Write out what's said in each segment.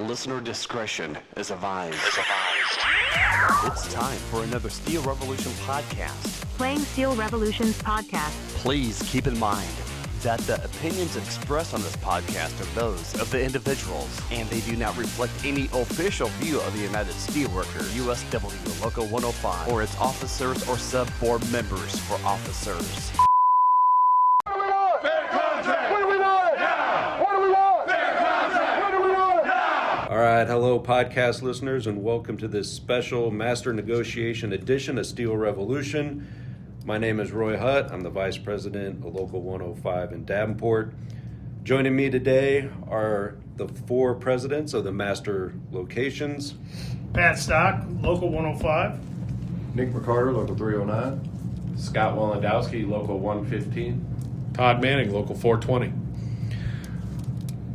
Listener discretion is advised. It's time for another Steel Revolution podcast. Playing Steel Revolution's podcast. Please keep in mind that the opinions expressed on this podcast are those of the individuals, and they do not reflect any official view of the United Steelworkers, USW Local 105, or its officers or sub-board members for officers. All right, hello podcast listeners, and welcome to this special Master Negotiation edition of Steel Revolution. My name is Roy Hutt. I'm the Vice President of Local 105 in Davenport. Joining me today are the four presidents of the master locations. Pat Stock, Local 105. Nick McCarter, Local 309. Scott Walendowski, Local 115. Todd Manning, Local 420.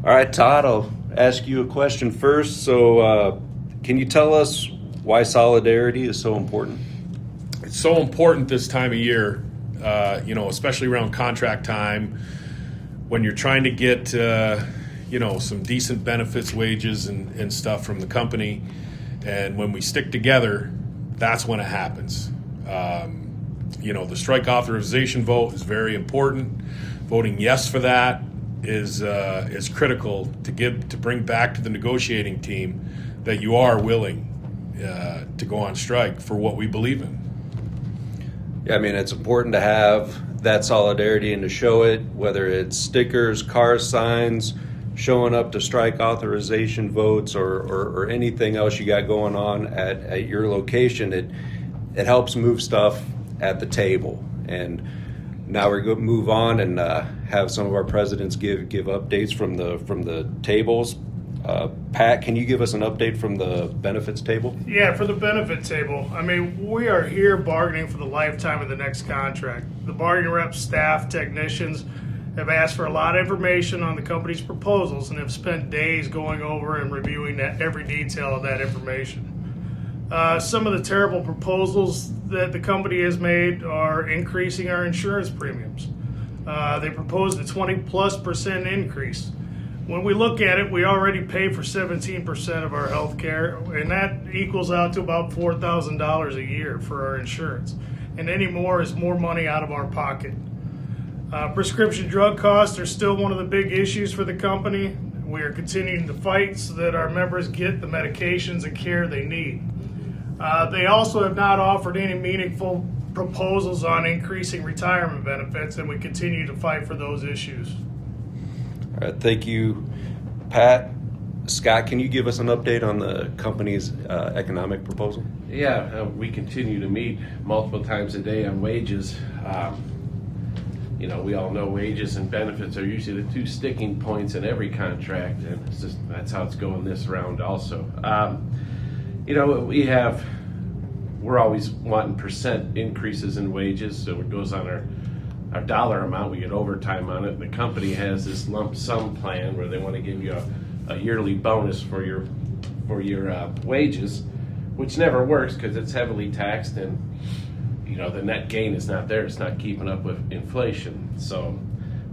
All right, Todd, I'll ask you a question first. So can you tell us why solidarity is so important? It's so important this time of year, especially around contract time, when you're trying to get, some decent benefits, wages, and stuff from the company. And when we stick together, that's when it happens. The strike authorization vote is very important. Voting yes for that is critical to bring back to the negotiating team that you are willing to go on strike for what we believe in. Yeah, I mean, it's important to have that solidarity and to show it, whether it's stickers, car signs, showing up to strike authorization votes, or anything else you got going on at your location. It helps move stuff at the table. And now we're going to move on and have some of our presidents give updates from the tables. Pat, can you give us an update from the benefits table? Yeah, for the benefit table, we are here bargaining for the lifetime of the next contract. The bargaining reps, staff, technicians have asked for a lot of information on the company's proposals and have spent days going over and reviewing every detail of that information. Some of the terrible proposals that the company has made are increasing our insurance premiums. They proposed a 20+% increase. When we look at it, we already pay for 17% of our health care, and that equals out to about $4,000 a year for our insurance. And any more is more money out of our pocket. Prescription drug costs are still one of the big issues for the company. We are continuing to fight so that our members get the medications and care they need. They also have not offered any meaningful proposals on increasing retirement benefits, and we continue to fight for those issues. All right, thank you, Pat. Scott, can you give us an update on the company's economic proposal? Yeah, we continue to meet multiple times a day on wages. We all know wages and benefits are usually the two sticking points in every contract, and that's how it's going this round also. We're always wanting percent increases in wages, so it goes on our dollar amount. We get overtime on it. The company has this lump sum plan where they want to give you a yearly bonus for your wages, which never works because it's heavily taxed, and the net gain is not there. It's not keeping up with inflation. So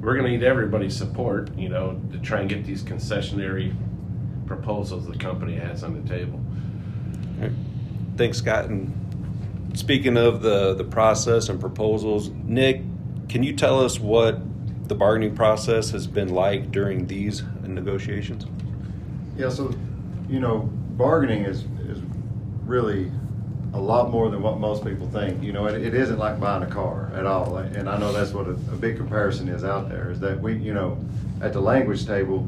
we're going to need everybody's support, to try and get these concessionary proposals the company has on the table. Thanks, Scott. And speaking of the process and proposals, Nick, can you tell us what the bargaining process has been like during these negotiations? Yeah, so, bargaining is really a lot more than what most people think. It isn't like buying a car at all. And I know that's what a big comparison is out there, is that we, at the language table,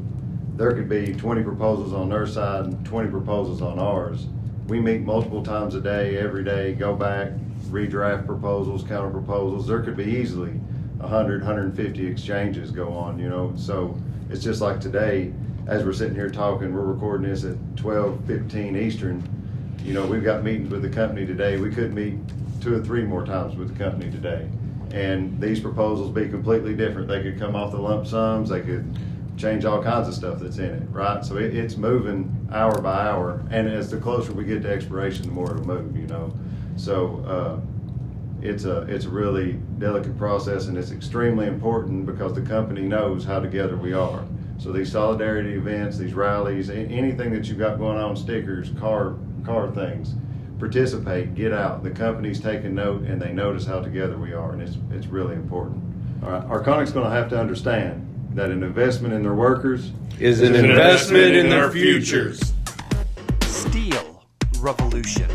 there could be 20 proposals on their side and 20 proposals on ours. We meet multiple times a day, every day, go back, redraft proposals, counter proposals. There could be easily 100, 150 exchanges go on, So it's just like today, as we're sitting here talking, we're recording this at 12:15 Eastern. We've got meetings with the company today. We could meet 2 or 3 more times with the company today. And these proposals be completely different. They could come off the lump sums. They could change all kinds of stuff that's in it, right? So it's moving hour by hour. And as the closer we get to expiration, the more it'll move, So it's a really delicate process, and it's extremely important because the company knows how together we are. So these solidarity events, these rallies, anything that you've got going on, stickers, car things, participate, get out. The company's taking note, and they notice how together we are, and it's really important. All right, Arconic's going to have to understand that an investment in their workers Is an investment in their futures. Steel Revolution.